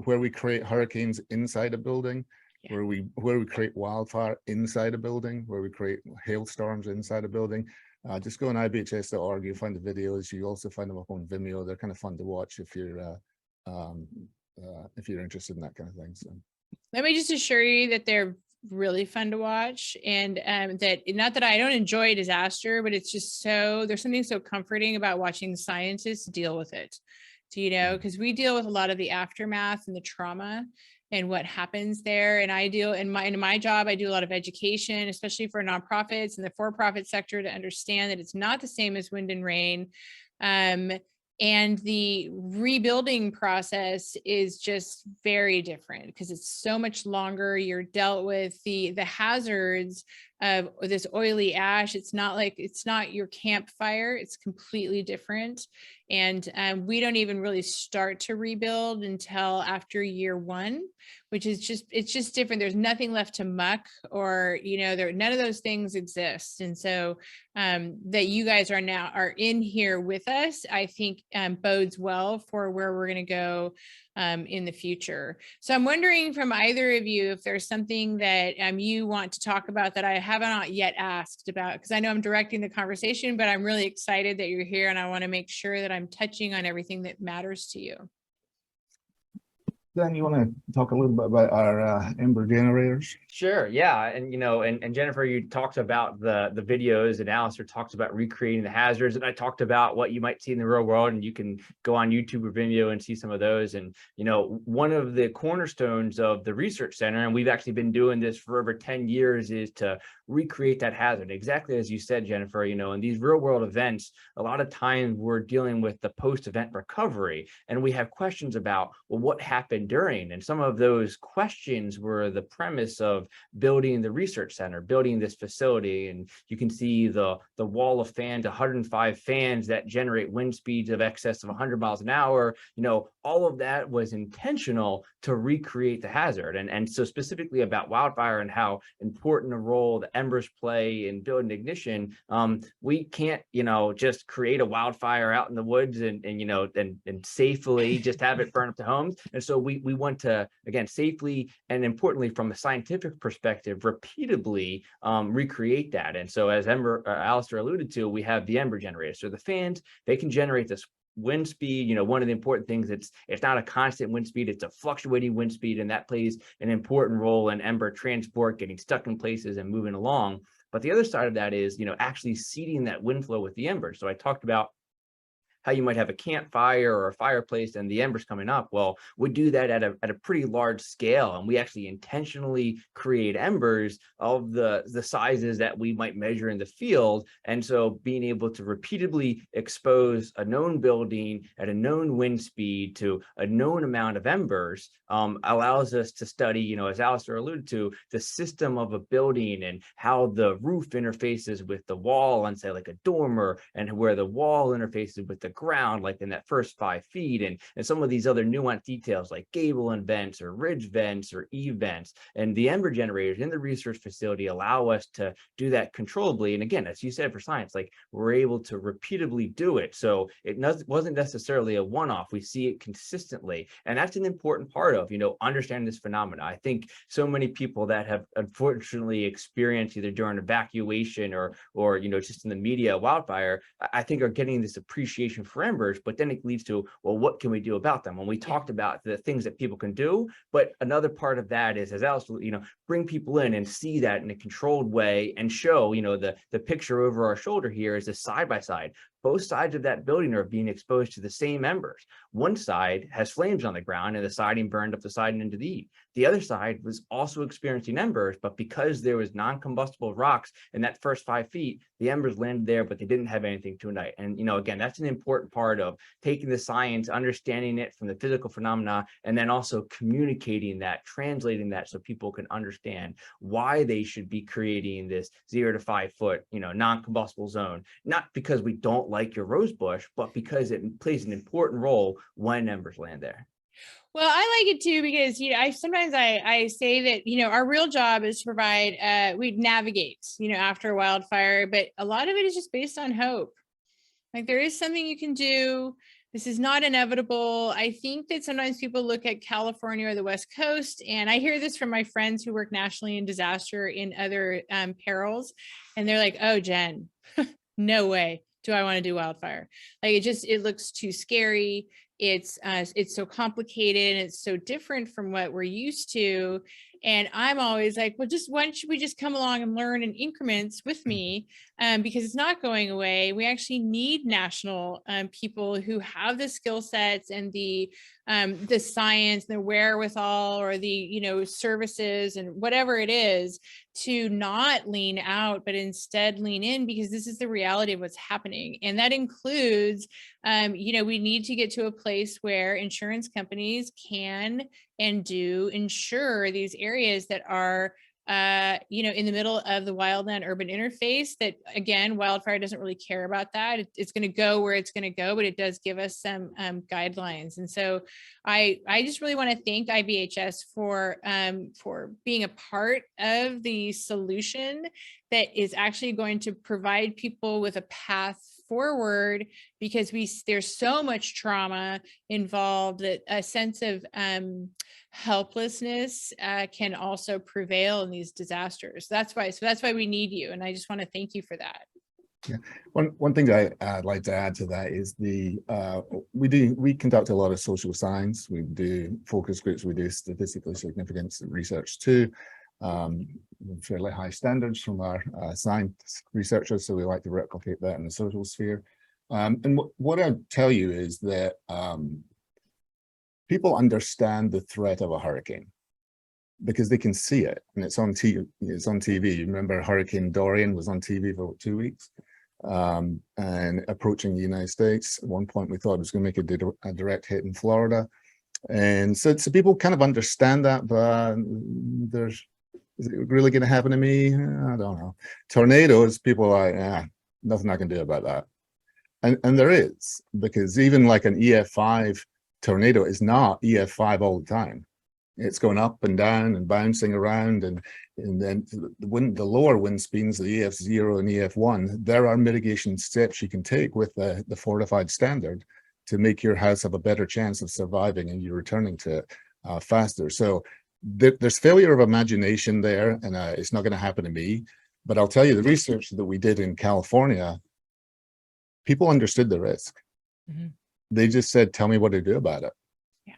C: where we create hurricanes inside a building, where we create wildfire inside a building, where we create hailstorms inside a building, just go on ibhs.org. You'll find the videos. You also find them up on Vimeo. They're kind of fun to watch if you're interested in that kind of thing. So
A: let me just assure you that they're really fun to watch, and that not that I don't enjoy disaster, but it's just there's something so comforting about watching scientists deal with it. So, you know, because we deal with a lot of the aftermath and the trauma and what happens there. And I deal in my job, I do a lot of education, especially for nonprofits and the for-profit sector, to understand that it's not the same as wind and rain. And the rebuilding process is just very different because it's so much longer. You're dealt with the hazards of this oily ash. It's not your campfire. It's completely different. And we don't even really start to rebuild until after year 1, which is it's just different. There's nothing left to muck, or, you know, none of those things exist. And so that you guys are in here with us, I think bodes well for where we're going to go in the future. So I'm wondering from either of you if there's something that you want to talk about that I haven't yet asked about, because I know I'm directing the conversation, but I'm really excited that you're here and I want to make sure that I'm touching on everything that matters to you.
C: Dan, you want to talk a little bit about our Ember generators?
B: Sure. Yeah. And, you know, and Jennifer, you talked about the videos, and Alister talked about recreating the hazards. And I talked about what you might see in the real world, and you can go on YouTube or Vimeo and see some of those. And, you know, one of the cornerstones of the Research Center, and we've actually been doing this for over 10 years, is to recreate that hazard. Exactly as you said, Jennifer, you know, in these real world events, a lot of times we're dealing with the post-event recovery, and we have questions about, well, what happened during? And some of those questions were the premise of building the Research Center, building this facility. And you can see the wall of fans, 105 fans that generate wind speeds of excess of 100 miles an hour. You know, all of that was intentional to recreate the hazard. And so specifically about wildfire and how important a role the embers play in building ignition, we can't, just create a wildfire out in the woods and safely just have it burn up the homes. And so we want to, again, safely and importantly from a scientific perspective, repeatably recreate that. And so as Alister alluded to, we have the Ember generator. So the fans, they can generate this wind speed. One of the important things, it's not a constant wind speed, it's a fluctuating wind speed, and that plays an important role in Ember transport, getting stuck in places and moving along. But the other side of that is, actually seeding that wind flow with the embers. So I talked about how you might have a campfire or a fireplace and the embers coming up. Well, we do that at a pretty large scale, and we actually intentionally create embers of the sizes that we might measure in the field. And so being able to repeatedly expose a known building at a known wind speed to a known amount of embers allows us to study, as Alister alluded to, the system of a building and how the roof interfaces with the wall and say like a dormer, and where the wall interfaces with the ground, like in that first 5 feet, and some of these other nuanced details like gable and vents or ridge vents or eave vents. And the Ember generators in the research facility allow us to do that controllably. And again, as you said, for science, like we're able to repeatedly do it. So it wasn't necessarily a one-off. We see it consistently. And that's an important part of, understanding this phenomena. I think so many people that have unfortunately experienced either during evacuation or just in the media wildfire, I think are getting this appreciation for embers, but then it leads to, well, what can we do about them? When we talked about the things that people can do, but another part of that is, as Alice, bring people in and see that in a controlled way and show, the picture over our shoulder here is a side by side. Both sides of that building are being exposed to the same embers. One side has flames on the ground and the siding burned up the siding into the eave. The other side was also experiencing embers, but because there was non-combustible rocks in that first 5 feet, the embers landed there, but they didn't have anything to ignite. And, again, that's an important part of taking the science, understanding it from the physical phenomena, and then also communicating that, translating that so people can understand why they should be creating this 0 to 5 foot, non-combustible zone, not because we don't like your rose bush, but because it plays an important role when embers land there.
A: Well, I like it too, because, I sometimes say that, our real job is to provide, we navigate, after a wildfire, but a lot of it is just based on hope. Like there is something you can do. This is not inevitable. I think that sometimes people look at California or the West Coast, and I hear this from my friends who work nationally in disaster in other perils, and they're like, oh, Jen, no way do I want to do wildfire. Like it looks too scary. It's so complicated. It's so different from what we're used to. And I'm always like, well, why don't we just come along and learn in increments with me, because it's not going away. We actually need national people who have the skill sets and the science, the wherewithal, or the services and whatever it is, to not lean out, but instead lean in, because this is the reality of what's happening. And that includes, we need to get to a place where insurance companies can and do insure these areas that are, in the middle of the wildland urban interface. That, again, wildfire doesn't really care about that. It's going to go where it's going to go, but it does give us some guidelines. And so I just really want to thank IBHS for being a part of the solution that is actually going to provide people with a path forward, because there's so much trauma involved that a sense of helplessness can also prevail in these disasters. That's why we need you, and I just want to thank you for that.
C: Yeah, one thing I'd like to add to that is we conduct a lot of social science. We do focus groups. We do statistically significant research too. Fairly high standards from our science researchers, so we like to replicate that in the social sphere. And what I'll tell you is that people understand the threat of a hurricane because they can see it, and it's on TV. It's on TV. You remember Hurricane Dorian was on TV for 2 weeks, and approaching the United States. At one point, we thought it was going to make a direct hit in Florida, and so people kind of understand that, but is it really going to happen to me? I don't know. Tornadoes, people are like, nothing I can do about that. And there is, because even like an EF5 tornado is not EF5 all the time. it's going up and down and bouncing around, and then the lower wind speeds, the EF0 and EF1, there are mitigation steps you can take with the fortified standard to make your house have a better chance of surviving and you returning to it faster. So there's failure of imagination there, and it's not going to happen to me. But I'll tell you, the research that we did in California, people understood the risk.
A: Mm-hmm.
C: They just said, tell me what to do about it.
A: Yeah.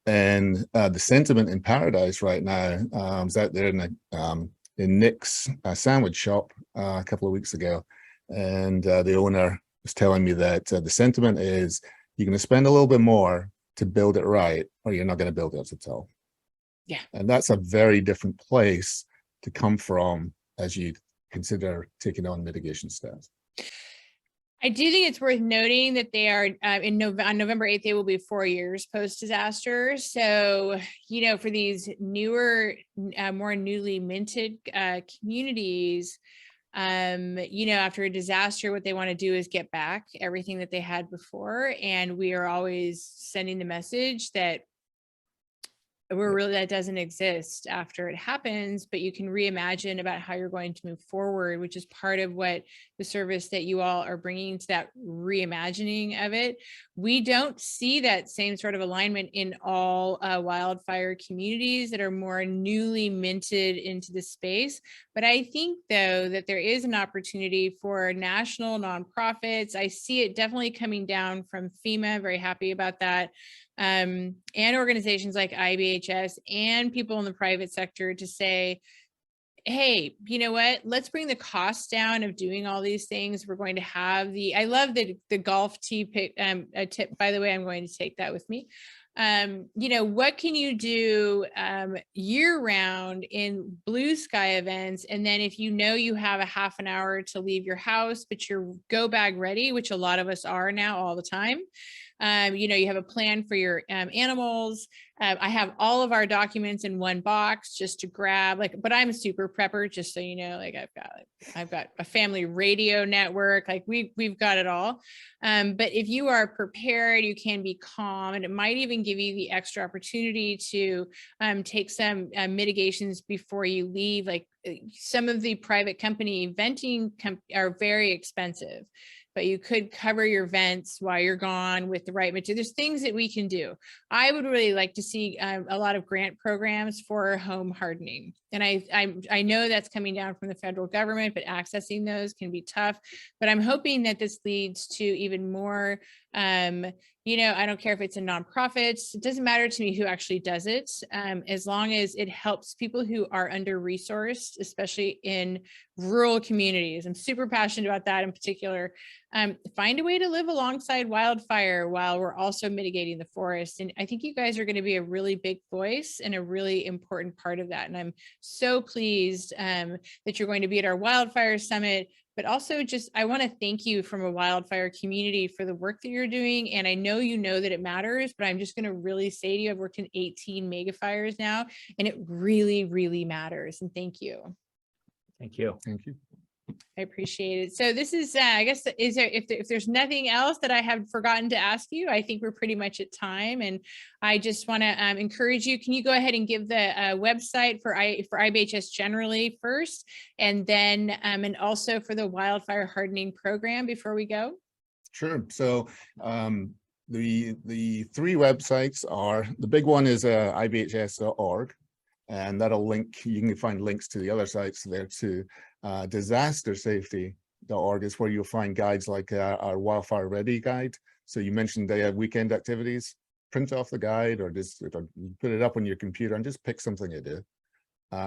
C: And the sentiment in Paradise right now, I was out there in Nick's sandwich shop a couple of weeks ago, and the owner was telling me that the sentiment is you're going to spend a little bit more to build it right, or you're not going to build it at all.
A: Yeah.
C: And that's a very different place to come from as you consider taking on mitigation steps.
A: I do think it's worth noting that they are on November 8th, they will be 4 years post-disaster. So, for these newer, more newly minted communities, after a disaster, what they want to do is get back everything that they had before. And we are always sending the message that that doesn't exist after it happens, but you can reimagine about how you're going to move forward, which is part of what the service that you all are bringing to that reimagining of it. We don't see that same sort of alignment in all wildfire communities that are more newly minted into the space. But I think, though, that there is an opportunity for national nonprofits. I see it definitely coming down from FEMA. Very happy about that. And organizations like IBHS and people in the private sector to say, hey, you know what, let's bring the costs down of doing all these things. We're going to have I love the golf tip, by the way, I'm going to take that with me. What can you do year round in blue sky events? And then if you have a half an hour to leave your house, but you're go bag ready, which a lot of us are now all the time. You have a plan for your animals. I have all of our documents in one box just to grab, but I'm a super prepper, just so you know, I've got a family radio network, we've got it all. But if you are prepared, you can be calm, and it might even give you the extra opportunity to take some mitigations before you leave. Some of the private company venting are very expensive, but you could cover your vents while you're gone with the right material. There's things that we can do. I would really like to see a lot of grant programs for home hardening. And I know that's coming down from the federal government, but accessing those can be tough. But I'm hoping that this leads to even more, I don't care if it's a nonprofit, it doesn't matter to me who actually does it, as long as it helps people who are under-resourced, especially in rural communities. I'm super passionate about that in particular. Find a way to live alongside wildfire while we're also mitigating the forest. And I think you guys are going to be a really big voice and a really important part of that. And I'm so pleased that you're going to be at our Wildfire Summit, but also I want to thank you from a wildfire community for the work that you're doing. And I know that it matters, but I'm just going to really say to you, I've worked in 18 megafires now, and it really, really matters. And thank you.
B: Thank you.
C: Thank you.
A: I appreciate it. So this is, I guess, if there's nothing else that I have forgotten to ask you, I think we're pretty much at time. And I just want to encourage you, can you go ahead and give the website for IBHS generally first, and then, and also for the wildfire hardening program before we go?
C: Sure. So the three websites are, the big one is ibhs.org. And that'll link, you can find links to the other sites there too. Disastersafety.org is where you'll find guides like our Wildfire Ready guide. So you mentioned they have weekend activities. Print off the guide, or just put it up on your computer and just pick something to do.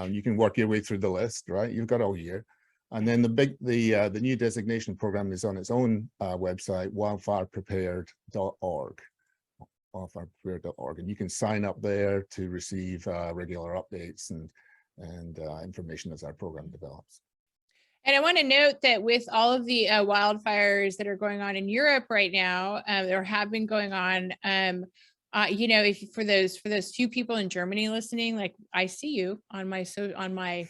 C: You can work your way through the list, right? You've got all year. And then the new designation program is on its own website, wildfireprepared.org. wildfireprepared.org, and you can sign up there to receive regular updates and information as our program develops.
A: And I want to note that with all of the wildfires that are going on in Europe right now, or have been going on, if for those few people in Germany listening, like I see you on my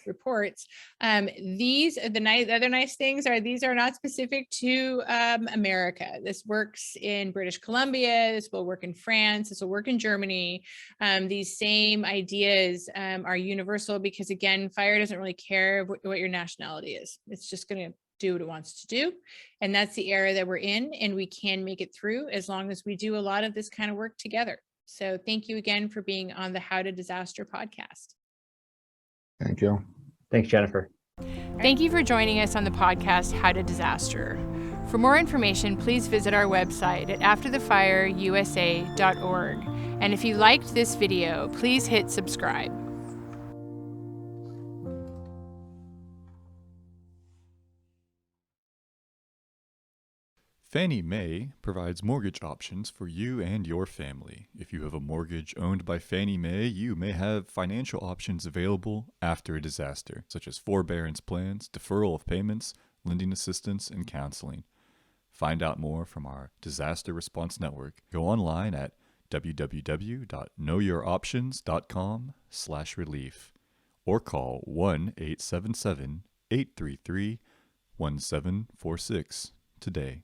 A: reports. The other nice things are these are not specific to America. This works in British Columbia. This will work in France. This will work in Germany. These same ideas are universal because, again, fire doesn't really care what your nationality is. It's just going to do what it wants to do. And that's the era that we're in, and we can make it through as long as we do a lot of this kind of work together. So thank you again for being on the How to Disaster podcast.
C: Thank you.
B: Thanks, Jennifer.
A: Thank you for joining us on the podcast, How to Disaster. For more information, please visit our website at afterthefireusa.org. And if you liked this video, please hit subscribe.
D: Fannie Mae provides mortgage options for you and your family. If you have a mortgage owned by Fannie Mae, you may have financial options available after a disaster, such as forbearance plans, deferral of payments, lending assistance, and counseling. Find out more from our Disaster Response Network. Go online at www.knowyouroptions.com/relief or call 1-877-833-1746 today.